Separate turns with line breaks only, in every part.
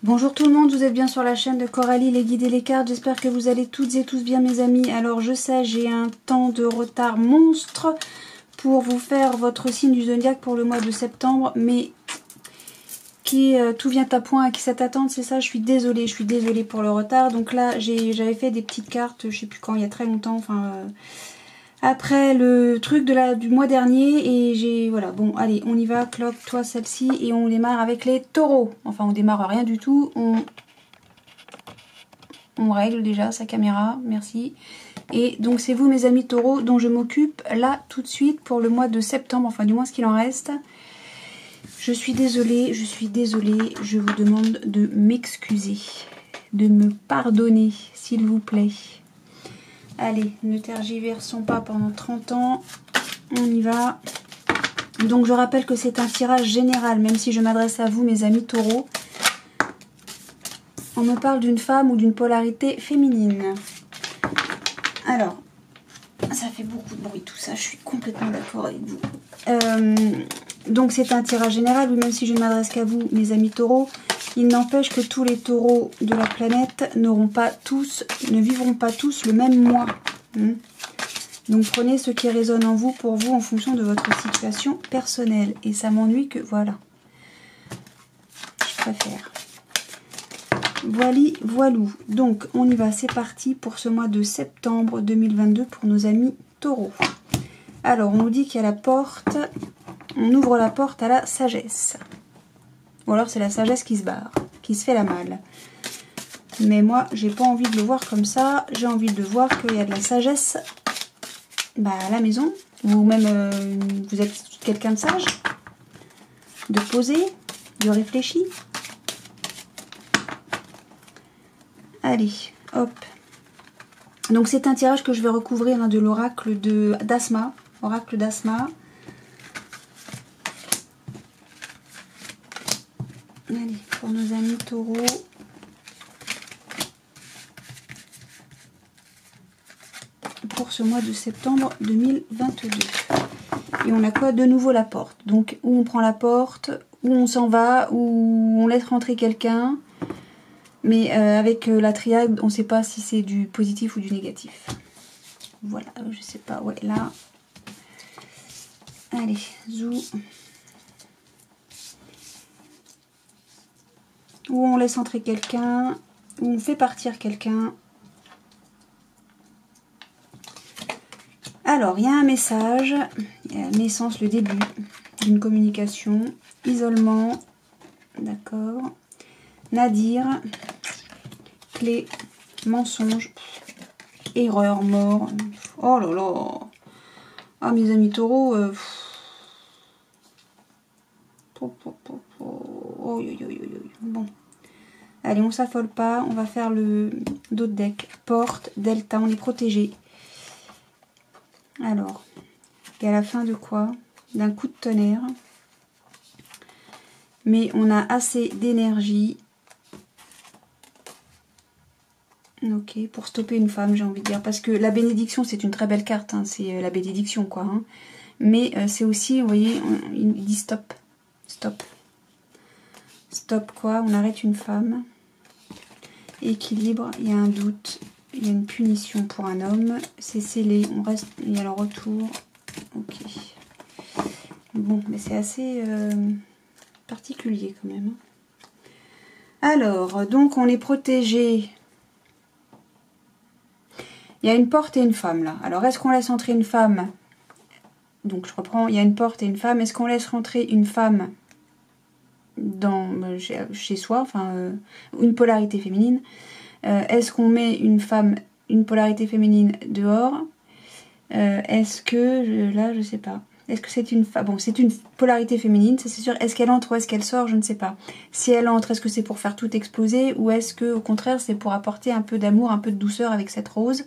Bonjour tout le monde, vous êtes bien sur la chaîne de Coralie, les guides et les cartes. J'espère que vous allez toutes et tous bien mes amis. Alors je sais, j'ai un temps de retard monstre pour vous faire votre signe du zodiaque pour le mois de septembre. Mais tout vient à point, à qui ça t'attend, c'est ça. Je suis désolée pour le retard. Donc là, j'avais fait des petites cartes, je sais plus quand, il y a très longtemps, enfin... après le truc du mois dernier et voilà, bon allez on y va, cloque toi celle-ci et on démarre avec les taureaux. Enfin on démarre rien du tout, on règle déjà sa caméra, merci. Et donc c'est vous mes amis taureaux dont je m'occupe là tout de suite pour le mois de septembre, enfin du moins ce qu'il en reste. Je suis désolée, je vous demande de m'excuser, de me pardonner s'il vous plaît. Allez, ne tergiversons pas pendant 30 ans. On y va. Donc je rappelle que c'est un tirage général, même si je m'adresse à vous, mes amis taureaux. On me parle d'une femme ou d'une polarité féminine. Alors, ça fait beaucoup de bruit tout ça, je suis complètement d'accord avec vous. Donc c'est un tirage général, oui, même si je ne m'adresse qu'à vous, mes amis taureaux. Il n'empêche que tous les taureaux de la planète ne vivront pas tous le même mois. Donc prenez ce qui résonne en vous pour vous en fonction de votre situation personnelle. Et ça m'ennuie que voilà. Je préfère. Voilou. Donc on y va, c'est parti pour ce mois de septembre 2022 pour nos amis taureaux. Alors on nous dit qu'il y a la porte, on ouvre la porte à la sagesse. Ou alors c'est la sagesse qui se barre, qui se fait la malle. Mais moi, j'ai pas envie de le voir comme ça. J'ai envie de voir qu'il y a de la sagesse à la maison. Ou même, vous êtes quelqu'un de sage, de posé, de réfléchi. Allez, hop. Donc c'est un tirage que je vais recouvrir de l'oracle d'Asma. Oracle d'Asma. Allez, pour nos amis taureaux. Pour ce mois de septembre 2022. Et on a quoi? De nouveau la porte. Donc, où on prend la porte, où on s'en va, où on laisse rentrer quelqu'un. Mais avec la triade, on ne sait pas si c'est du positif ou du négatif. Voilà, je sais pas. Ouais, là. Allez, zou. Où on laisse entrer quelqu'un, où on fait partir quelqu'un. Alors, il y a un message, il y a naissance, le début d'une communication, isolement, d'accord, nadir, clé, mensonge, erreur, mort, oh là là, ah mes amis taureaux, bon, allez on s'affole pas, on va faire le d'autres decks, porte, delta, on est protégé. Alors, et à la fin de quoi? D'un coup de tonnerre. Mais on a assez d'énergie. Ok, pour stopper une femme, j'ai envie de dire. Parce que la bénédiction, c'est une très belle carte. Hein, c'est la bénédiction, quoi. Hein. Mais c'est aussi, vous voyez, il dit stop. Stop. Stop, quoi. On arrête une femme. Équilibre, il y a un doute. Il y a une punition pour un homme. C'est scellé. On reste. Il y a le retour. Ok. Bon, mais c'est assez particulier quand même. Alors, donc on est protégé. Il y a une porte et une femme là. Alors, est-ce qu'on laisse entrer une femme? Donc, je reprends. Il y a une porte et une femme. Est-ce qu'on laisse rentrer une femme chez soi? Enfin, une polarité féminine. Est-ce qu'on met une femme, une polarité féminine dehors? Est-ce que, là je sais pas, est-ce que c'est une femme, bon c'est une polarité féminine, ça c'est sûr, est-ce qu'elle entre ou est-ce qu'elle sort, je ne sais pas. Si elle entre, est-ce que c'est pour faire tout exploser ou est-ce que au contraire c'est pour apporter un peu d'amour, un peu de douceur avec cette rose.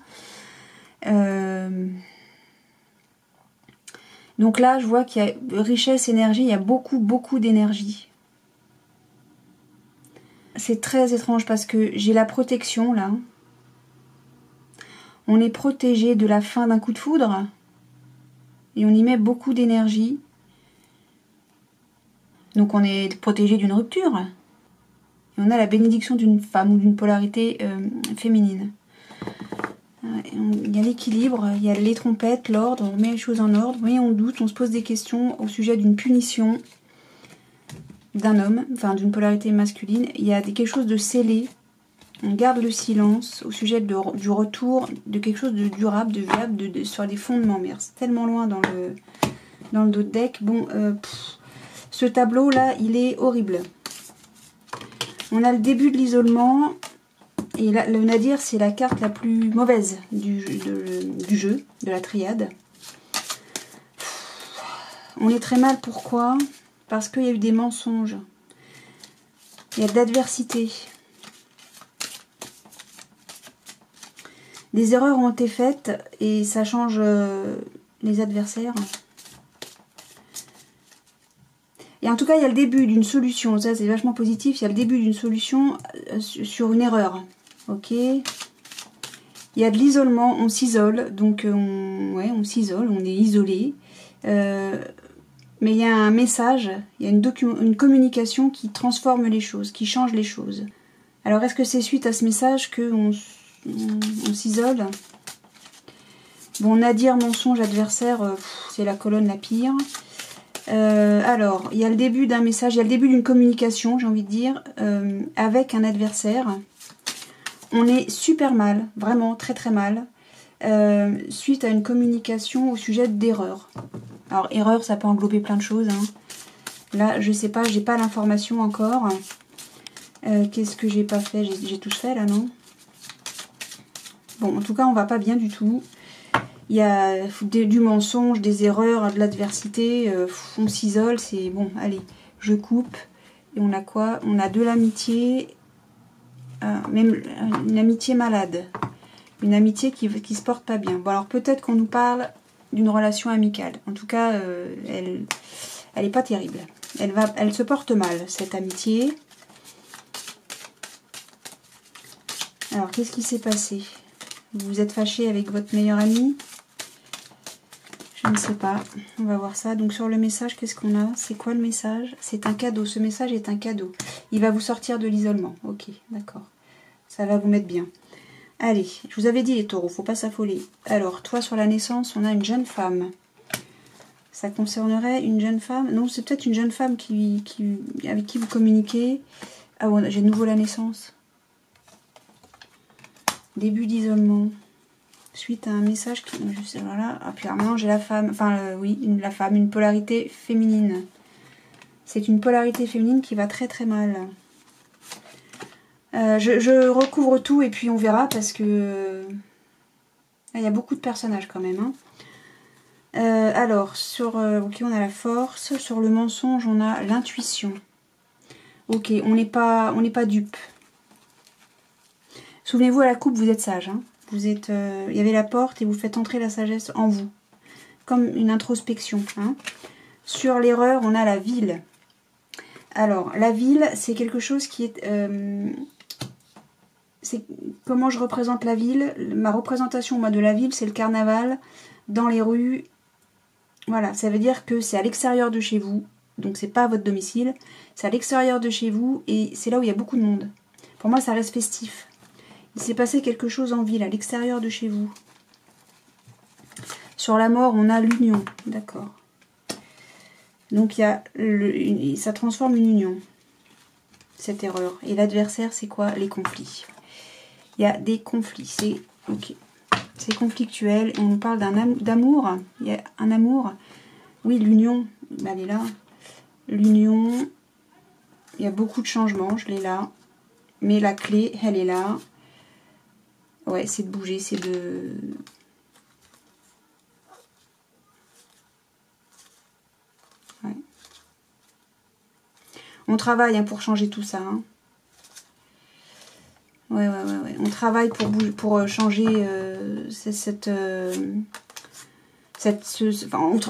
Donc là je vois qu'il y a richesse, énergie, il y a beaucoup d'énergie. C'est très étrange parce que j'ai la protection là. On est protégé de la fin d'un coup de foudre. Et on y met beaucoup d'énergie. Donc on est protégé d'une rupture. Et on a la bénédiction d'une femme ou d'une polarité féminine. Il y a l'équilibre, il y a les trompettes, l'ordre, on met les choses en ordre. Vous voyez, on doute, on se pose des questions au sujet d'une punition d'un homme, enfin d'une polarité masculine. Il y a quelque chose de scellé. On garde le silence au sujet du retour de quelque chose de durable, de viable, sur les fondements. Mais c'est tellement loin dans le dos de deck. Bon, ce tableau-là, il est horrible. On a le début de l'isolement. Et là, le Nadir, c'est la carte la plus mauvaise du jeu, de la triade. On est très mal, pourquoi? Parce qu'il y a eu des mensonges. Il y a de l'adversité. Des erreurs ont été faites et ça change les adversaires. Et en tout cas, il y a le début d'une solution. Ça, c'est vachement positif. Il y a le début d'une solution sur une erreur. Ok. Il y a de l'isolement. On s'isole. Donc, on s'isole. On est isolé. Mais il y a un message. Il y a une communication qui transforme les choses, qui change les choses. Alors, est-ce que c'est suite à ce message qu'on s'isole? Bon, Nadir, mensonge, adversaire, c'est la colonne la pire. Alors, il y a le début d'un message, il y a le début d'une communication, j'ai envie de dire, avec un adversaire. On est super mal, vraiment très très mal, suite à une communication au sujet d'erreur. Alors, erreur, ça peut englober plein de choses. Hein. Là, je sais pas, j'ai pas l'information encore. Qu'est-ce que j'ai pas fait? J'ai tout fait là, non? Bon, en tout cas, on va pas bien du tout. Il y a du mensonge, des erreurs, de l'adversité. On s'isole, c'est bon, allez, je coupe. Et on a quoi? On a de l'amitié, même une amitié malade. Une amitié qui se porte pas bien. Bon, alors peut-être qu'on nous parle d'une relation amicale. En tout cas, elle est pas terrible. Elle se porte mal, cette amitié. Alors, qu'est-ce qui s'est passé? Vous vous êtes fâché avec votre meilleur ami? Je ne sais pas. On va voir ça. Donc, sur le message, qu'est-ce qu'on a? C'est quoi le message? C'est un cadeau. Ce message est un cadeau. Il va vous sortir de l'isolement. Ok, d'accord. Ça va vous mettre bien. Allez, je vous avais dit les taureaux, faut pas s'affoler. Alors, toi, sur la naissance, on a une jeune femme. Ça concernerait une jeune femme? Non, c'est peut-être une jeune femme avec qui vous communiquez. Ah ouais, j'ai de nouveau la naissance. Début d'isolement. Suite à un message qui... Je sais, voilà. Ah, puis alors maintenant, j'ai la femme. Enfin, oui, la femme, une polarité féminine. C'est une polarité féminine qui va très très mal. Je recouvre tout et puis on verra parce que... il y a beaucoup de personnages quand même. Hein. Alors, sur... ok, on a la force. Sur le mensonge, on a l'intuition. Ok, on n'est pas dupe. Souvenez-vous, à la coupe, vous êtes sage. Hein. Vous êtes, il y avait la porte et vous faites entrer la sagesse en vous. Comme une introspection. Hein. Sur l'erreur, on a la ville. Alors, la ville, c'est quelque chose qui est... c'est comment je représente la ville. Ma représentation, moi, de la ville, c'est le carnaval dans les rues. Voilà, ça veut dire que c'est à l'extérieur de chez vous. Donc, c'est pas à votre domicile. C'est à l'extérieur de chez vous et c'est là où il y a beaucoup de monde. Pour moi, ça reste festif. Il s'est passé quelque chose en ville, à l'extérieur de chez vous. Sur la mort, on a l'union. D'accord. Donc, il y a ça transforme une union, cette erreur. Et l'adversaire, c'est quoi? Les conflits. Il y a des conflits. C'est ok. C'est conflictuel. On nous parle d'amour. Il y a un amour. Oui, l'union. Elle est là. L'union. Il y a beaucoup de changements. Je l'ai là. Mais la clé, elle est là. Ouais, c'est de bouger, c'est de... Ouais. On travaille hein, pour changer tout ça. Hein. Ouais. On travaille pour changer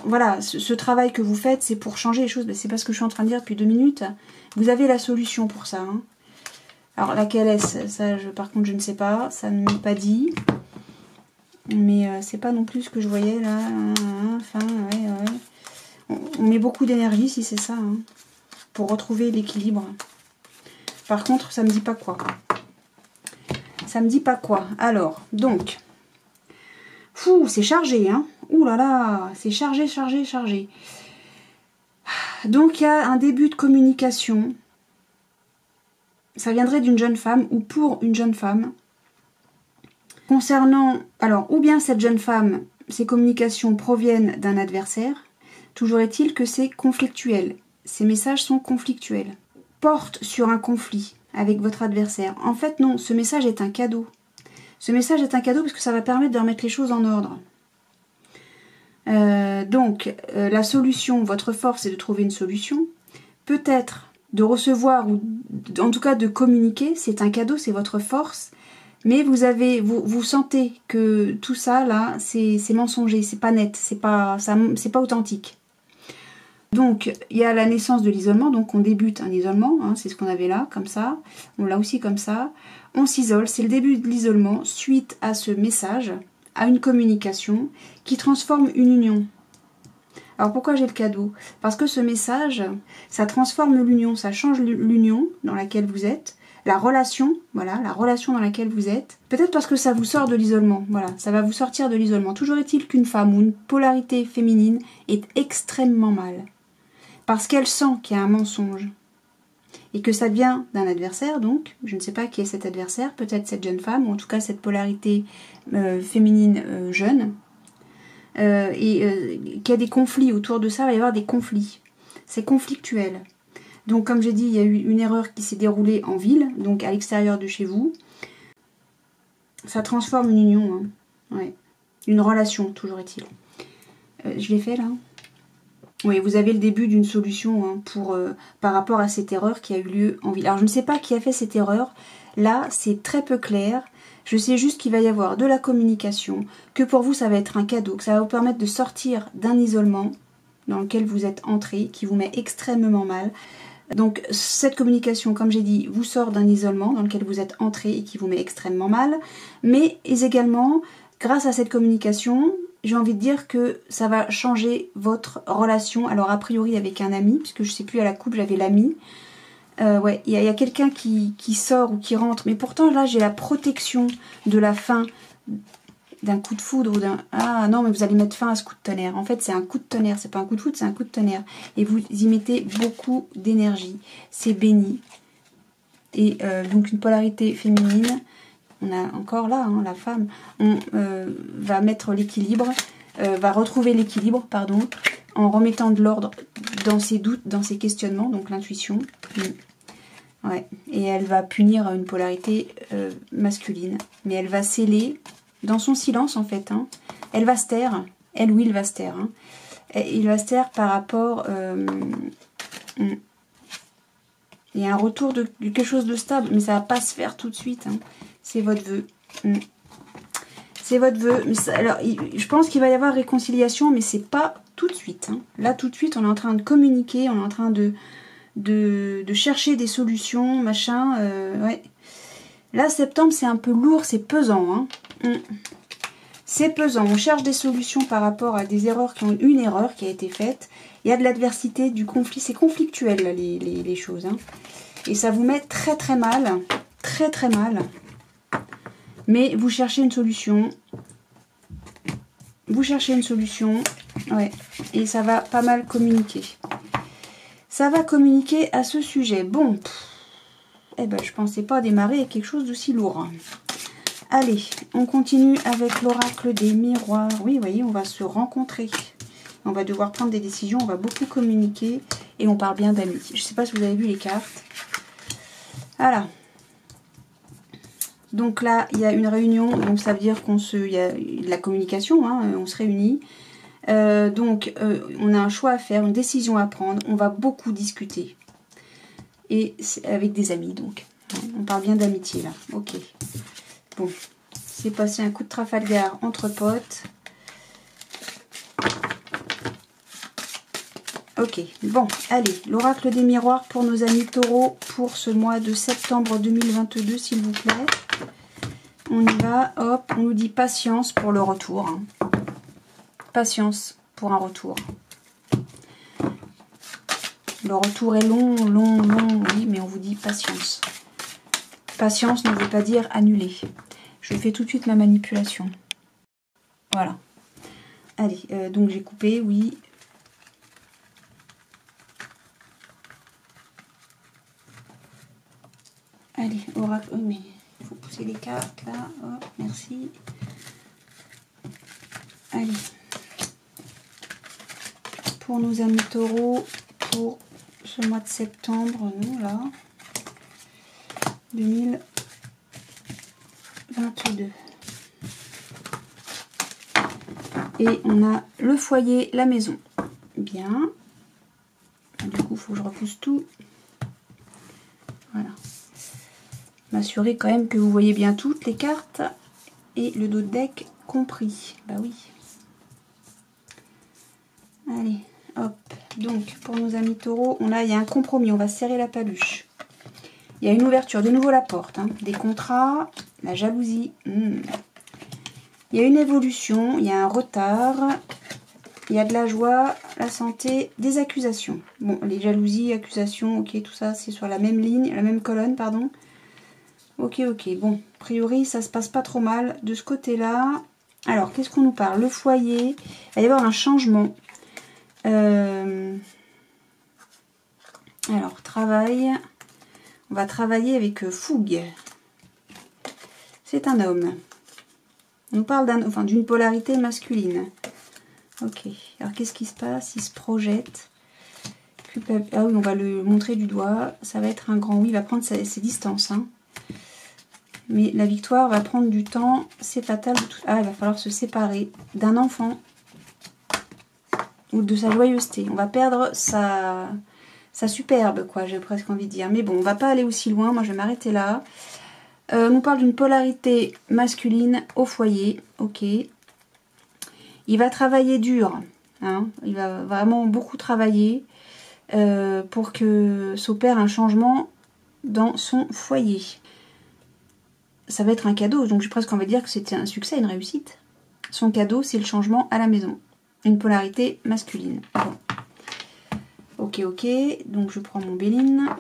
voilà, ce travail que vous faites, c'est pour changer les choses. C'est pas ce que je suis en train de dire depuis 2 minutes. Vous avez la solution pour ça. Hein. Alors, laquelle est-ce? Ça, par contre, je ne sais pas. Ça ne m'est pas dit. Mais c'est pas non plus ce que je voyais là. Enfin, ouais. On met beaucoup d'énergie si c'est ça. Hein, pour retrouver l'équilibre. Par contre, ça me dit pas quoi. Ça me dit pas quoi. Alors, donc... Fou, c'est chargé, hein. Ouh là là, c'est chargé, chargé, chargé. Donc, il y a un début de communication. Ça viendrait d'une jeune femme ou pour une jeune femme. Concernant... Alors, ou bien cette jeune femme, ses communications proviennent d'un adversaire. Toujours est-il que c'est conflictuel. Ces messages sont conflictuels. Porte sur un conflit avec votre adversaire. En fait, non, ce message est un cadeau. Ce message est un cadeau parce que ça va permettre de remettre les choses en ordre. La solution, votre force, c'est de trouver une solution. Peut-être de recevoir, ou en tout cas de communiquer, c'est un cadeau, c'est votre force. Mais vous sentez que tout ça, là, c'est mensonger, c'est pas net, c'est pas authentique. Donc, il y a la naissance de l'isolement, donc on débute un isolement, hein, c'est ce qu'on avait là, comme ça. On l'a aussi comme ça. On s'isole, c'est le début de l'isolement suite à ce message, à une communication qui transforme une union. Alors pourquoi j'ai le cadeau? Parce que ce message, ça transforme l'union, ça change l'union dans laquelle vous êtes, la relation, voilà, la relation dans laquelle vous êtes. Peut-être parce que ça vous sort de l'isolement, voilà, ça va vous sortir de l'isolement. Toujours est-il qu'une femme ou une polarité féminine est extrêmement mal. Parce qu'elle sent qu'il y a un mensonge. Et que ça vient d'un adversaire, donc, je ne sais pas qui est cet adversaire, peut-être cette jeune femme, ou en tout cas cette polarité féminine jeune, qu'il y a des conflits autour de ça, il va y avoir des conflits. C'est conflictuel. Donc, comme j'ai dit, il y a eu une erreur qui s'est déroulée en ville, donc à l'extérieur de chez vous. Ça transforme une union, hein. Ouais. Une relation, toujours est-il. Je l'ai fait là. Oui, vous avez le début d'une solution hein, par rapport à cette erreur qui a eu lieu en ville. Alors, je ne sais pas qui a fait cette erreur. Là, c'est très peu clair. Je sais juste qu'il va y avoir de la communication, que pour vous, ça va être un cadeau, que ça va vous permettre de sortir d'un isolement dans lequel vous êtes entré, qui vous met extrêmement mal. Donc, cette communication, comme j'ai dit, vous sort d'un isolement dans lequel vous êtes entré et qui vous met extrêmement mal. Mais également, grâce à cette communication... J'ai envie de dire que ça va changer votre relation. Alors, a priori, avec un ami, puisque je ne sais plus, à la coupe, j'avais l'ami. Ouais, il y a quelqu'un qui sort ou qui rentre. Mais pourtant, là, j'ai la protection de la fin d'un coup de foudre ou d'un... Ah non, mais vous allez mettre fin à ce coup de tonnerre. En fait, c'est un coup de tonnerre. C'est pas un coup de foudre, c'est un coup de tonnerre. Et vous y mettez beaucoup d'énergie. C'est béni. Et donc, une polarité féminine... On a encore là, hein, la femme, on va mettre l'équilibre, va retrouver l'équilibre, pardon, en remettant de l'ordre dans ses doutes, dans ses questionnements, donc l'intuition. Ouais. Et elle va punir une polarité masculine. Mais elle va sceller dans son silence, en fait. Hein. Elle va se taire, elle ou il va se taire. Hein. Il va se taire par rapport... il y a un retour de quelque chose de stable, mais ça va pas se faire tout de suite. Hein. C'est votre vœu. C'est votre vœu. Mais ça, alors, je pense qu'il va y avoir réconciliation, mais c'est pas tout de suite. Hein. Là, tout de suite, on est en train de communiquer, on est en train de chercher des solutions, machin. Ouais. Là, septembre, c'est un peu lourd, c'est pesant. Hein. C'est pesant. On cherche des solutions par rapport à des erreurs qui ont une erreur qui a été faite. Il y a de l'adversité, du conflit. C'est conflictuel, là, les choses. Hein. Et ça vous met très, très mal. Très, très mal. Mais vous cherchez une solution. Vous cherchez une solution. Ouais. Et ça va pas mal communiquer. Ça va communiquer à ce sujet. Bon. Eh ben, je pensais pas démarrer avec quelque chose d'aussi lourd. Allez, on continue avec l'oracle des miroirs. Oui, vous voyez, on va se rencontrer. On va devoir prendre des décisions. On va beaucoup communiquer. Et on parle bien d'amitié. Je sais pas si vous avez vu les cartes. Voilà. Donc là, il y a une réunion, donc ça veut dire il y a de la communication, hein, on se réunit. On a un choix à faire, une décision à prendre, on va beaucoup discuter. Et avec des amis, donc. On parle bien d'amitié, là. Ok. Bon, c'est passé un coup de Trafalgar entre potes. Ok, bon, allez, l'oracle des miroirs pour nos amis taureaux pour ce mois de septembre 2022, s'il vous plaît. On y va, hop, on nous dit patience pour le retour. Hein. Patience pour un retour. Le retour est long, long, long, oui, mais on vous dit patience. Patience ne veut pas dire annuler. Je fais tout de suite ma manipulation. Voilà. Allez, donc j'ai coupé, oui. Allez, oracle. Oh, mais il faut pousser les cartes là. Oh, merci. Allez. Pour nos amis taureaux, pour ce mois de septembre, nous là. 2022. Et on a le foyer, la maison. Bien. Du coup, il faut que je repousse tout. Voilà. M'assurer quand même que vous voyez bien toutes les cartes. Et le dos de deck compris. Bah oui. Allez, hop. Donc, pour nos amis taureaux, il y a un compromis. On va serrer la paluche. Il y a une ouverture. De nouveau la porte. Hein. Des contrats. La jalousie. Il y a une évolution. Il y a un retard. Il y a de la joie, la santé, des accusations. Bon, les jalousies, accusations, ok, tout ça, c'est sur la même ligne, la même colonne, pardon. Ok, ok. Bon, a priori, ça se passe pas trop mal de ce côté-là. Alors, qu'est-ce qu'on nous parle? Le foyer. Il va y avoir un changement. Alors, travail. On va travailler avec fougue. C'est un homme. On nous parle d'une polarité masculine. Ok. Alors, qu'est-ce qui se passe? Il se projette. Ah oui, on va le montrer du doigt. Ça va être un grand oui. Il va prendre ses distances. Hein. Mais la victoire va prendre du temps. C'est fatal. Ah, il va falloir se séparer d'un enfant. Ou de sa joyeuseté. On va perdre sa superbe, quoi. J'ai presque envie de dire. Mais bon, on va pas aller aussi loin. Moi, je vais m'arrêter là. On nous parle d'une polarité masculine au foyer. Ok. Il va travailler dur. Hein. Il va vraiment beaucoup travailler pour que s'opère un changement dans son foyer. Ça va être un cadeau. Donc j'ai presque envie de dire que c'était un succès, une réussite. Son cadeau, c'est le changement à la maison. Une polarité masculine. Bon. Ok, ok. Donc je prends mon Béline.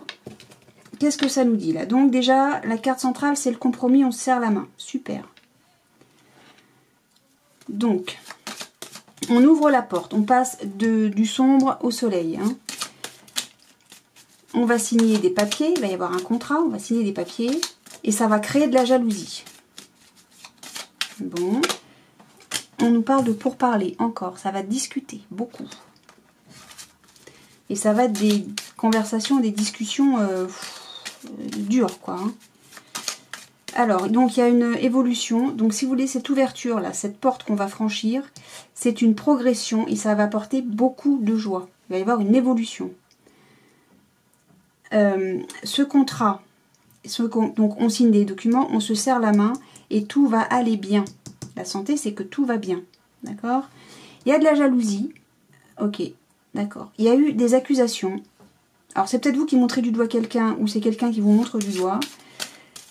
Qu'est-ce que ça nous dit là? Donc déjà, la carte centrale, c'est le compromis. On se serre la main. Super. Donc... on ouvre la porte, on passe du sombre au soleil. Hein. On va signer des papiers, il va y avoir un contrat, on va signer des papiers. Et ça va créer de la jalousie. Bon. On nous parle de pourparler, encore. Ça va discuter, beaucoup. Et ça va être des conversations, des discussions dures, quoi. Hein. Alors, donc il y a une évolution. Donc si vous voulez, cette ouverture là, cette porte qu'on va franchir, c'est une progression et ça va apporter beaucoup de joie. Il va y avoir une évolution. Ce contrat, donc on signe des documents, on se serre la main et tout va aller bien. La santé, c'est que tout va bien. D'accord? Il y a de la jalousie. Ok, d'accord. Il y a eu des accusations. Alors c'est peut-être vous qui montrez du doigt quelqu'un ou c'est quelqu'un qui vous montre du doigt.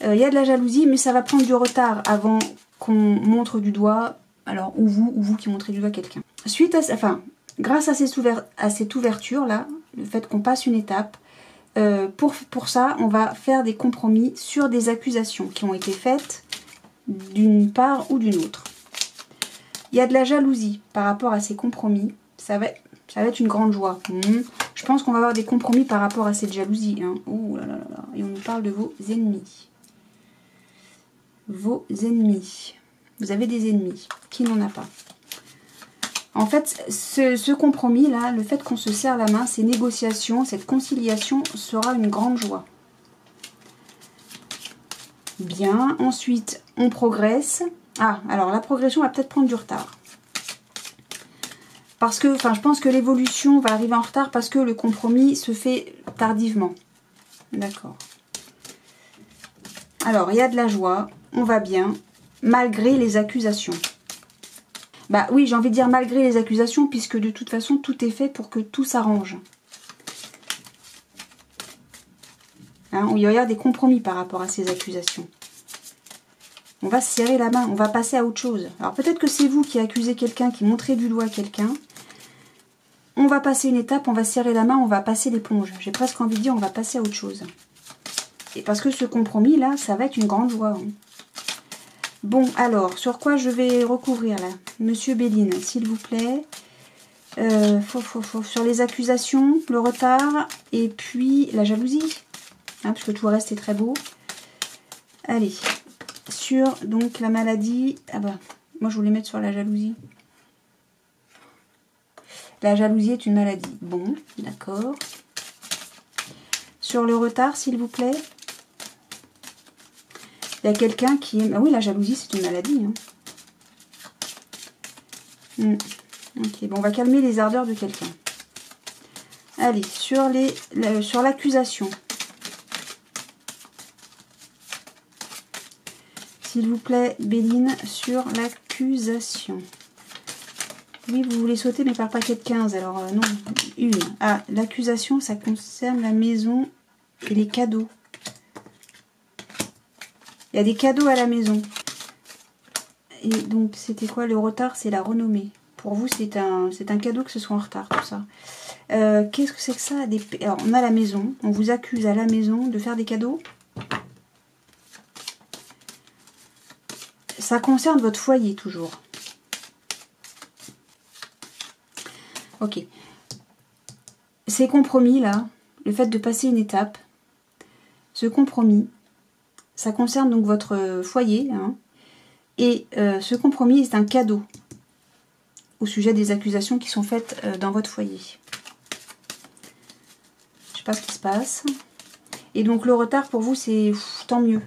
Il y a de la jalousie, mais ça va prendre du retard avant qu'on montre du doigt, alors ou vous qui montrez du doigt quelqu'un. Suite à ça, enfin, grâce à cette ouverture-là, le fait qu'on passe une étape, pour ça, on va faire des compromis sur des accusations qui ont été faites d'une part ou d'une autre. Il y a de la jalousie par rapport à ces compromis, ça va être une grande joie. Je pense qu'on va avoir des compromis par rapport à cette jalousie. Hein. Oh là là là. Et on nous parle de vos ennemis. Vos ennemis. Vous avez des ennemis. Qui n'en a pas? En fait, ce compromis-là, le fait qu'on se serre la main, ces négociations, cette conciliation sera une grande joie. Bien. Ensuite, on progresse. Ah, alors la progression va peut-être prendre du retard. Parce que, enfin, je pense que l'évolution va arriver en retard parce que le compromis se fait tardivement. D'accord. Alors, il y a de la joie. On va bien, malgré les accusations. Bah oui, j'ai envie de dire malgré les accusations, puisque de toute façon, tout est fait pour que tout s'arrange. Hein, il y a des compromis par rapport à ces accusations. On va se serrer la main, on va passer à autre chose. Alors peut-être que c'est vous qui accusez quelqu'un, qui montrez du doigt quelqu'un. On va passer une étape, on va serrer la main, on va passer l'éponge. J'ai presque envie de dire on va passer à autre chose. Et parce que ce compromis là, ça va être une grande joie. Hein. Bon, alors, sur quoi je vais recouvrir là? Monsieur Béline, s'il vous plaît. Sur les accusations, le retard et puis la jalousie. Hein, parce que tout le reste est très beau. Allez, sur donc la maladie. Ah bah, moi je voulais mettre sur la jalousie. La jalousie est une maladie. Bon, d'accord. Sur le retard, s'il vous plaît. Il y a quelqu'un qui est... Ah oui, la jalousie, c'est une maladie. Hein. Ok, bon, on va calmer les ardeurs de quelqu'un. Allez, sur l'accusation. S'il vous plaît, Béline, sur l'accusation. Oui, vous voulez sauter, mais par paquet de 15. Alors, non, une. Ah, l'accusation, ça concerne la maison et les cadeaux. Il y a des cadeaux à la maison. Et donc, c'était quoi? Le retard, c'est la renommée. Pour vous, c'est un cadeau que ce soit en retard, tout ça. Qu'est-ce que c'est que ça? Alors, on a la maison. On vous accuse à la maison de faire des cadeaux. Ça concerne votre foyer, toujours. Ok. Ces compromis, là, le fait de passer une étape, ce compromis, ça concerne donc votre foyer. Hein, et ce compromis est un cadeau au sujet des accusations qui sont faites dans votre foyer. Je sais pas ce qui se passe. Et donc le retard pour vous, c'est tant mieux.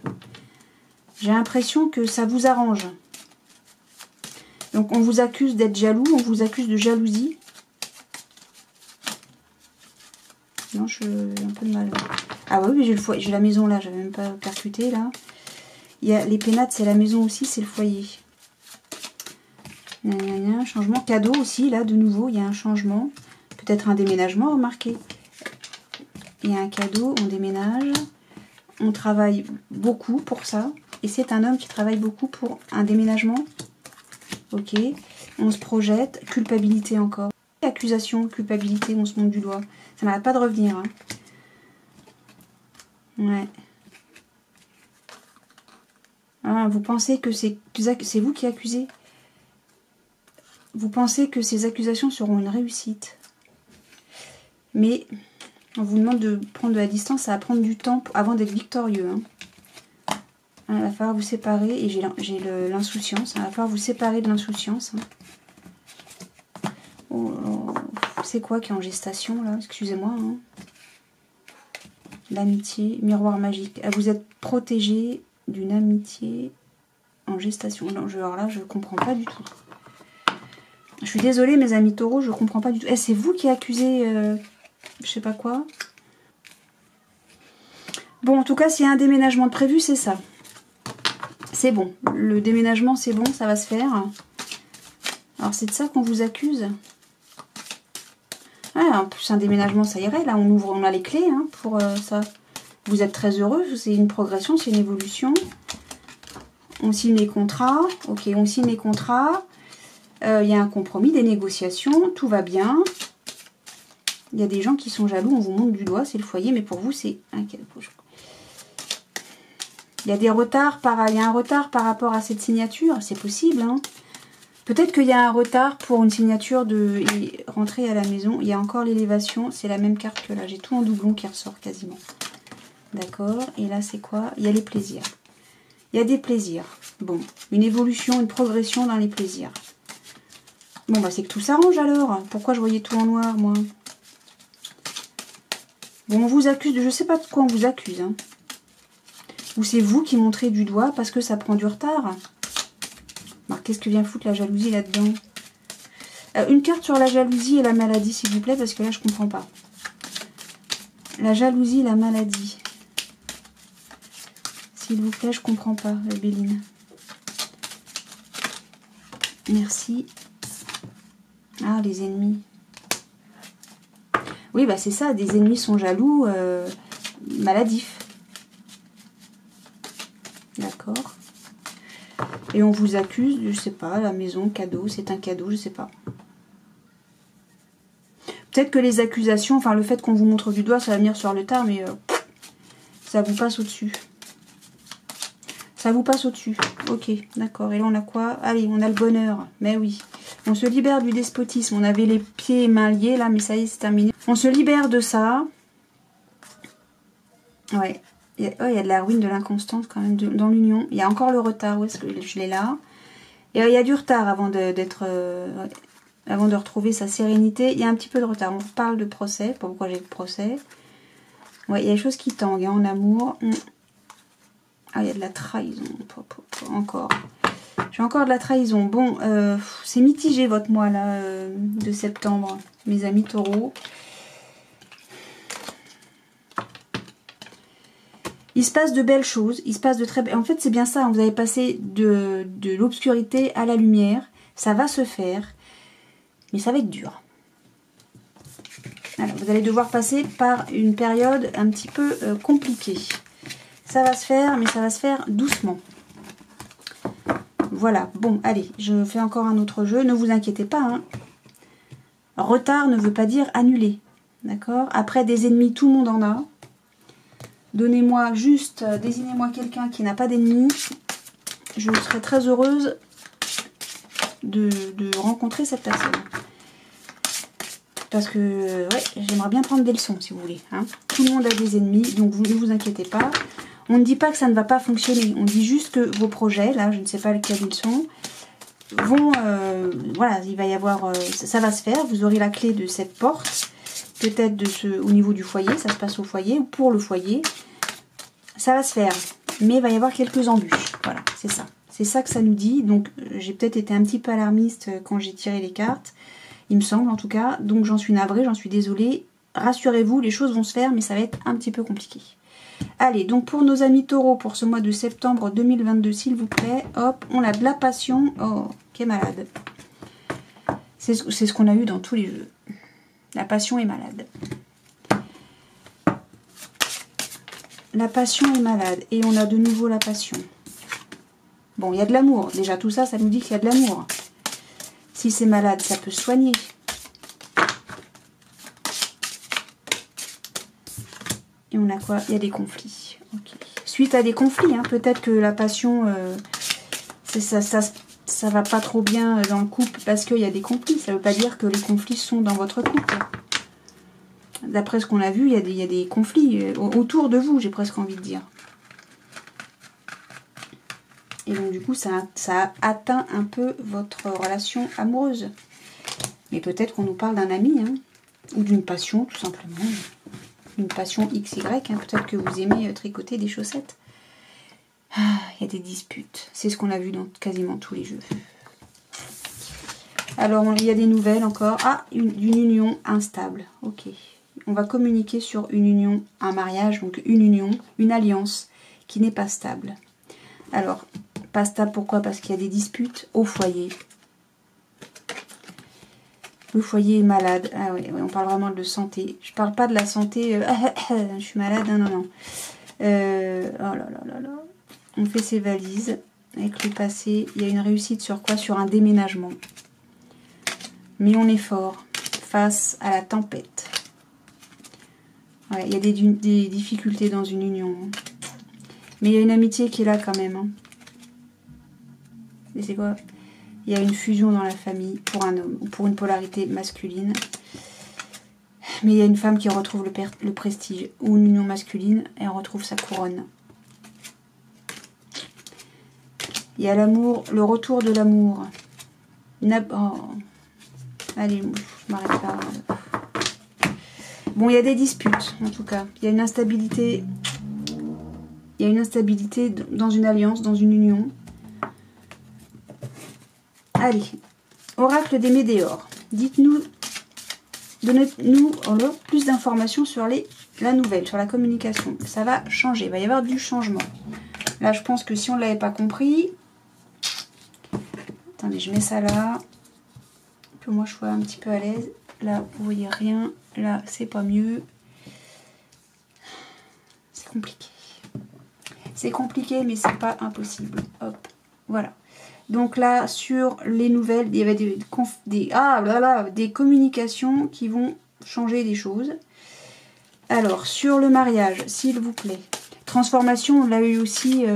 J'ai l'impression que ça vous arrange. Donc on vous accuse d'être jaloux, on vous accuse de jalousie. Non, j'ai un peu de mal. Ah bah oui, j'ai la maison là, j'avais même pas percuté là. Il y a les pénates, c'est la maison aussi, c'est le foyer. Il y a un changement. Cadeau aussi, là, de nouveau, il y a un changement. Peut-être un déménagement, remarquez. Il y a un cadeau, on déménage. On travaille beaucoup pour ça. Et c'est un homme qui travaille beaucoup pour un déménagement. Ok. On se projette. Culpabilité encore. Accusation, culpabilité, on se monte du doigt. Ça n'arrête pas de revenir. Hein. Ouais. Ah, vous pensez que c'est vous qui accusez? Vous pensez que ces accusations seront une réussite. Mais on vous demande de prendre de la distance, ça va prendre du temps avant d'être victorieux. Hein. Il va falloir vous séparer, et j'ai l'insouciance, il va falloir vous séparer de l'insouciance. Hein. Oh, c'est quoi qui est en gestation là? Excusez-moi. Hein. L'amitié, miroir magique. Vous êtes protégé d'une amitié en gestation. Non, alors là, je comprends pas du tout. Je suis désolée, mes amis taureaux, je comprends pas du tout. C'est vous qui accusez je sais pas quoi. Bon, en tout cas, s'il y a un déménagement de prévu, c'est ça. C'est bon. Le déménagement, c'est bon, ça va se faire. Alors, c'est de ça qu'on vous accuse. Ouais, en plus, un déménagement, ça irait. Là, on a les clés hein, pour ça. Vous êtes très heureux. C'est une progression, c'est une évolution. On signe les contrats. Ok, on signe les contrats. Il y a un compromis, des négociations. Tout va bien. Il y a des gens qui sont jaloux. On vous montre du doigt. C'est le foyer. Mais pour vous, c'est un cadeau. Il y a des retards. Il y a un retard par rapport à cette signature. C'est possible, hein. Peut-être qu'il y a un retard pour une signature de rentrer à la maison. Il y a encore l'élévation. C'est la même carte que là. J'ai tout en doublon qui ressort quasiment. D'accord. Et là, c'est quoi? Il y a les plaisirs. Il y a des plaisirs. Bon. Une évolution, une progression dans les plaisirs. Bon, bah c'est que tout s'arrange alors. Pourquoi je voyais tout en noir, moi? Bon, on vous accuse de... Je sais pas de quoi on vous accuse. Hein. Ou c'est vous qui montrez du doigt parce que ça prend du retard. Alors, qu'est-ce que vient foutre la jalousie là-dedans? Une carte sur la jalousie et la maladie, s'il vous plaît, parce que là, je comprends pas. La jalousie et la maladie. S'il vous plaît, je comprends pas, Béline. Merci. Ah, les ennemis. Oui, bah c'est ça, des ennemis sont jaloux, maladifs. D'accord. Et on vous accuse, je sais pas, la maison, cadeau, c'est un cadeau, je sais pas. Peut-être que les accusations, enfin le fait qu'on vous montre du doigt, ça va venir sur le tard, mais ça vous passe au-dessus. Ça vous passe au-dessus. Ok, d'accord. Et là, on a quoi? Allez, on a le bonheur. Mais oui. On se libère du despotisme. On avait les pieds et mains liés, là, mais ça y est, c'est terminé. On se libère de ça. Ouais. Il y a de la ruine, de l'inconstance, quand même, dans l'union. Il y a encore le retard. Où est-ce que je l'ai là? Et il y a du retard avant avant de retrouver sa sérénité. Il y a un petit peu de retard. On parle de procès. Pourquoi j'ai le procès? Ouais, il y a des choses qui tanguent, hein, en amour. Ah, il y a de la trahison. Encore. J'ai encore de la trahison. Bon, c'est mitigé votre mois là de septembre, mes amis taureaux. Il se passe de belles choses. Il se passe de très belles... En fait, c'est bien ça. Hein, vous avez passé de l'obscurité à la lumière. Ça va se faire. Mais ça va être dur. Alors, vous allez devoir passer par une période un petit peu compliquée. Ça va se faire, mais ça va se faire doucement. Voilà, bon, allez, je fais encore un autre jeu. Ne vous inquiétez pas. Hein. Retard ne veut pas dire annulé. D'accord? Après, des ennemis, tout le monde en a. Donnez-moi juste, désignez-moi quelqu'un qui n'a pas d'ennemis. Je serai très heureuse de rencontrer cette personne. Parce que, ouais, j'aimerais bien prendre des leçons, si vous voulez. Hein. Tout le monde a des ennemis, donc vous ne vous inquiétez pas. On ne dit pas que ça ne va pas fonctionner. On dit juste que vos projets, là, je ne sais pas lesquels ils sont, vont... voilà, il va y avoir... ça va se faire. Vous aurez la clé de cette porte. Peut-être au niveau du foyer. Ça se passe au foyer ou pour le foyer. Ça va se faire. Mais il va y avoir quelques embûches. Voilà, c'est ça. C'est ça que ça nous dit. Donc, j'ai peut-être été un petit peu alarmiste quand j'ai tiré les cartes. Il me semble, en tout cas. Donc, j'en suis navrée, j'en suis désolée. Rassurez-vous, les choses vont se faire, mais ça va être un petit peu compliqué. Allez, donc pour nos amis taureaux, pour ce mois de septembre 2022, s'il vous plaît, hop, on a de la passion. Oh, qu'est malade. C'est ce qu'on a eu dans tous les jeux. La passion est malade. La passion est malade. Et on a de nouveau la passion. Bon, il y a de l'amour. Déjà, tout ça, ça nous dit qu'il y a de l'amour. Si c'est malade, ça peut se soigner. Et on a quoi? Il y a des conflits. Okay. Suite à des conflits, hein, peut-être que la passion, ça va pas trop bien dans le couple parce qu'il y a des conflits. Ça ne veut pas dire que les conflits sont dans votre couple. D'après ce qu'on a vu, il y a des conflits autour de vous, j'ai presque envie de dire. Et donc du coup, ça atteint un peu votre relation amoureuse. Mais peut-être qu'on nous parle d'un ami, hein, ou d'une passion, tout simplement. Une passion XY, hein, peut-être que vous aimez tricoter des chaussettes. Ah, il y a des disputes. C'est ce qu'on a vu dans quasiment tous les jeux. Alors, il y a des nouvelles encore. Ah, d'une union instable. Ok. On va communiquer sur une union, un mariage, donc une union, une alliance qui n'est pas stable. Alors, pas stable, pourquoi? Parce qu'il y a des disputes au foyer. Le foyer est malade. Ah oui, on parle vraiment de santé. Je parle pas de la santé, je suis malade, non, non. Oh là là là là. On fait ses valises avec le passé. Il y a une réussite sur quoi? Sur un déménagement. Mais on est fort face à la tempête. Ouais, il y a des difficultés dans une union. Mais il y a une amitié qui est là quand même. Hein. Et c'est quoi? Il y a une fusion dans la famille pour un homme ou pour une polarité masculine. Mais il y a une femme qui retrouve le prestige. Ou une union masculine, elle retrouve sa couronne. Il y a l'amour, le retour de l'amour. Oh. Allez, je m'arrête là. Bon, il y a des disputes, en tout cas. Il y a une instabilité. Il y a une instabilité dans une alliance, dans une union. Allez, oracle des météores. Dites-nous, donnez-nous plus d'informations sur la nouvelle, sur la communication. Ça va changer, il va y avoir du changement. Là, je pense que si on ne l'avait pas compris... Attendez, je mets ça là. Que moi, je sois un petit peu à l'aise. Là, vous voyez rien. Là, c'est pas mieux. C'est compliqué. C'est compliqué, mais c'est pas impossible. Hop, voilà. Donc là, sur les nouvelles, il y avait des communications qui vont changer des choses. Alors, sur le mariage, s'il vous plaît. transformation, on l'a eu aussi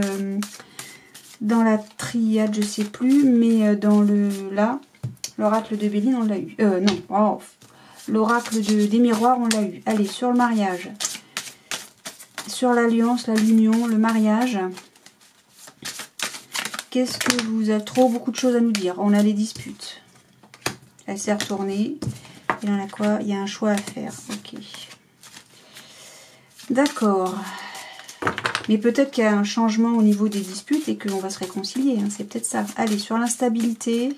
dans la triade, je sais plus, mais dans l'oracle de Béline, on l'a eu. Non, oh, l'oracle des miroirs, on l'a eu. Allez, sur le mariage. Sur l'alliance, l'union, le mariage. Qu'est-ce que vous avez? Beaucoup de choses à nous dire. On a des disputes. Elle s'est retournée. Il y en a quoi? Il y a un choix à faire. Ok. D'accord. Mais peut-être qu'il y a un changement au niveau des disputes et qu'on va se réconcilier. Hein. C'est peut-être ça. Allez, sur l'instabilité.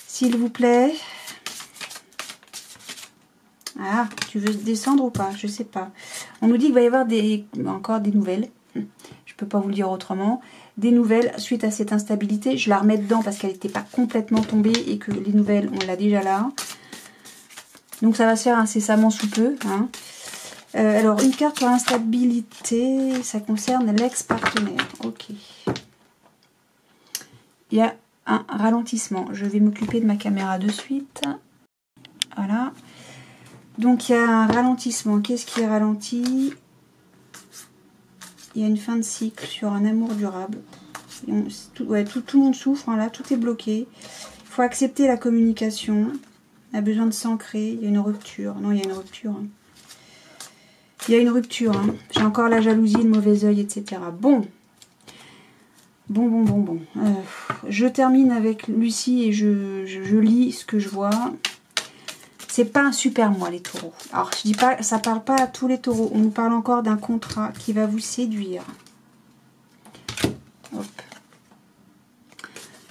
S'il vous plaît. Ah, tu veux descendre ou pas? Je sais pas. On nous dit qu'il va y avoir encore des nouvelles. Je peux pas vous le dire autrement. Des nouvelles suite à cette instabilité. Je la remets dedans parce qu'elle n'était pas complètement tombée et que les nouvelles, on l'a déjà là. Donc ça va se faire incessamment sous peu. Hein. Alors, une carte sur l'instabilité, ça concerne l'ex-partenaire. Ok. Il y a un ralentissement. Je vais m'occuper de ma caméra de suite. Voilà. Donc, il y a un ralentissement. Qu'est-ce qui est ralenti? Il y a une fin de cycle sur un amour durable. Tout le monde souffre, hein, là. Tout est bloqué. Il faut accepter la communication. On a besoin de s'ancrer. Il y a une rupture. Non, il y a une rupture. Hein. Il y a une rupture. Hein. J'ai encore la jalousie, le mauvais œil, etc. Bon. Bon. Je termine avec Lucie et je lis ce que je vois. C'est pas un super mois, les taureaux. Alors, je dis pas, ça parle pas à tous les taureaux. On nous parle encore d'un contrat qui va vous séduire. Hop.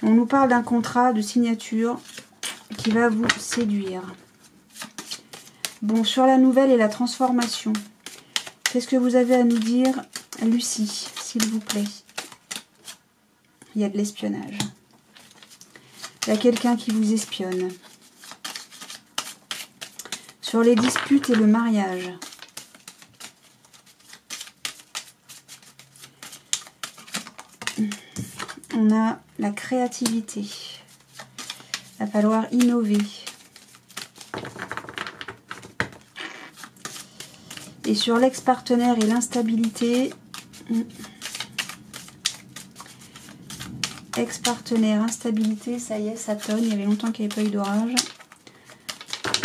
On nous parle d'un contrat de signature qui va vous séduire. Bon, sur la nouvelle et la transformation. Qu'est-ce que vous avez à nous dire, Lucie, s'il vous plaît? Il y a de l'espionnage. Il y a quelqu'un qui vous espionne. Sur les disputes et le mariage. On a la créativité. Il va falloir innover. Et sur l'ex-partenaire et l'instabilité, ex-partenaire, instabilité, ça y est, ça tonne. Il y avait longtemps qu'il n'y avait pas eu d'orage.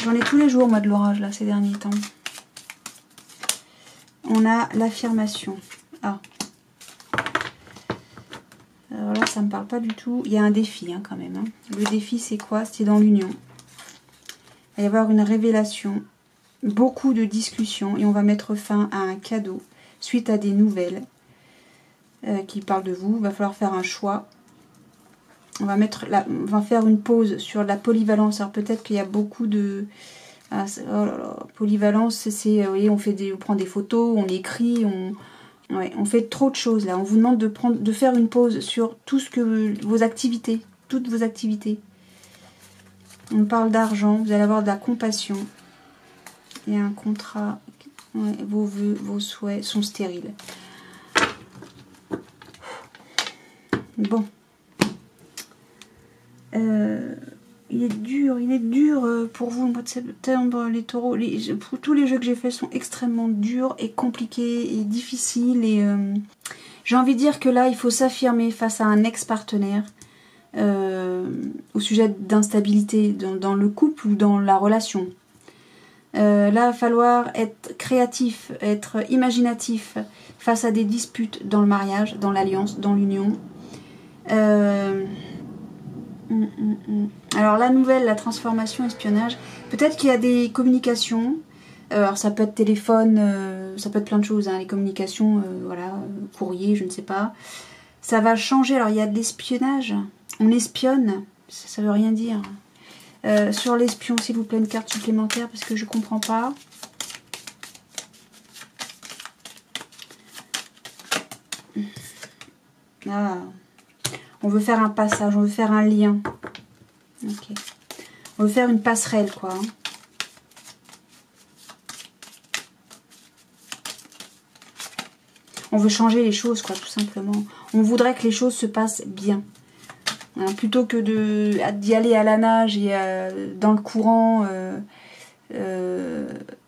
J'en ai tous les jours, moi, de l'orage, là, ces derniers temps. On a l'affirmation. Ah. Alors là, ça ne me parle pas du tout. Il y a un défi, hein, quand même. Hein. Le défi, c'est quoi? C'est dans l'union. Il va y avoir une révélation. Beaucoup de discussions et on va mettre fin à un cadeau suite à des nouvelles qui parlent de vous. Il va falloir faire un choix. On va faire une pause sur la polyvalence. Alors peut-être qu'il y a beaucoup de... Ah, oh là là, polyvalence, c'est... Vous voyez, on prend des photos, on écrit, on fait trop de choses là. On vous demande de faire une pause sur tout ce que vos activités, toutes vos activités. On parle d'argent, vous allez avoir de la compassion. Il y a un contrat. Ouais, vos vœux, vos souhaits sont stériles. Bon. Il est dur pour vous le mois de septembre, les taureaux. Tous les jeux que j'ai faits sont extrêmement durs et compliqués et difficiles. Et j'ai envie de dire que là, il faut s'affirmer face à un ex-partenaire au sujet d'instabilité dans le couple ou dans la relation. Là, il va falloir être créatif, être imaginatif face à des disputes dans le mariage, dans l'alliance, dans l'union. Alors la nouvelle, la transformation, espionnage. Peut-être qu'il y a des communications. Alors ça peut être téléphone, ça peut être plein de choses. Hein, les communications, voilà, courrier, je ne sais pas. Ça va changer. Alors il y a de l'espionnage. On espionne. Ça veut rien dire. Sur l'espion, s'il vous plaît, une carte supplémentaire parce que je comprends pas. Ah, on veut faire un passage, on veut faire un lien. Ok. On veut faire une passerelle, quoi. Hein. On veut changer les choses, quoi, tout simplement. On voudrait que les choses se passent bien. Hein, plutôt que d'y aller à la nage et dans le courant,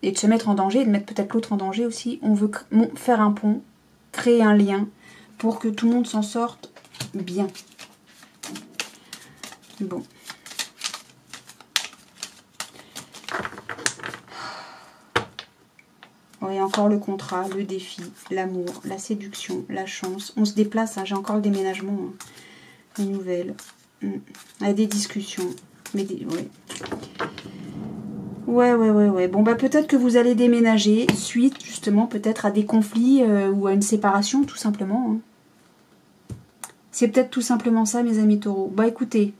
et de se mettre en danger, et de mettre peut-être l'autre en danger aussi. On veut faire un pont, créer un lien pour que tout le monde s'en sorte bien. Bon. Oui, encore le contrat, le défi, l'amour, la séduction, la chance. On se déplace, hein, j'ai encore le déménagement, hein. Les nouvelles. Des discussions. Mais ouais. Bon, bah peut-être que vous allez déménager suite, justement, peut-être à des conflits ou à une séparation, tout simplement. Hein. C'est peut-être tout simplement ça, mes amis taureaux. Bah écoutez,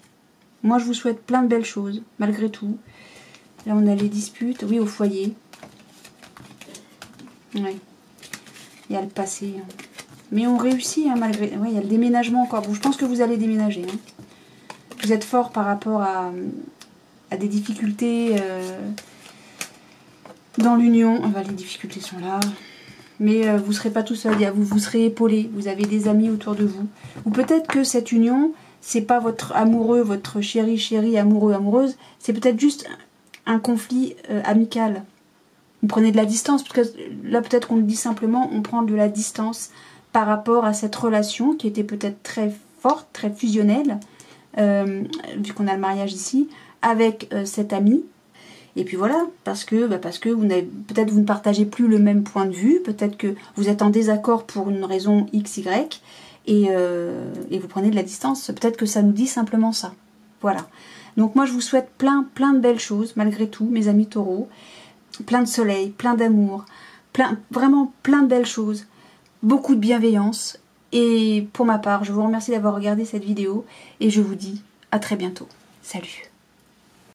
moi je vous souhaite plein de belles choses, malgré tout. Là, on a les disputes, oui, au foyer. Ouais. Il y a le passé. Hein. Mais on réussit, hein, malgré... Ouais, il y a le déménagement encore. Bon, je pense que vous allez déménager. Hein. Vous êtes fort par rapport à des difficultés dans l'union. Enfin, les difficultés sont là. Mais vous ne serez pas tout seul. Vous serez épaulé. Vous avez des amis autour de vous. Ou peut-être que cette union, c'est pas votre amoureux, votre chéri, amoureux, amoureuse. C'est peut-être juste un conflit amical. Vous prenez de la distance, parce que là peut-être qu'on dit simplement, on prend de la distance par rapport à cette relation qui était peut-être très forte, très fusionnelle, vu qu'on a le mariage ici, avec cet ami. Et puis voilà, parce que peut-être vous ne partagez plus le même point de vue, peut-être que vous êtes en désaccord pour une raison X, Y, et vous prenez de la distance. Peut-être que ça nous dit simplement ça. Voilà. Donc moi je vous souhaite plein de belles choses, malgré tout, mes amis taureaux. Plein de soleil, plein d'amour, vraiment plein de belles choses, beaucoup de bienveillance. Et pour ma part, je vous remercie d'avoir regardé cette vidéo et je vous dis à très bientôt. Salut!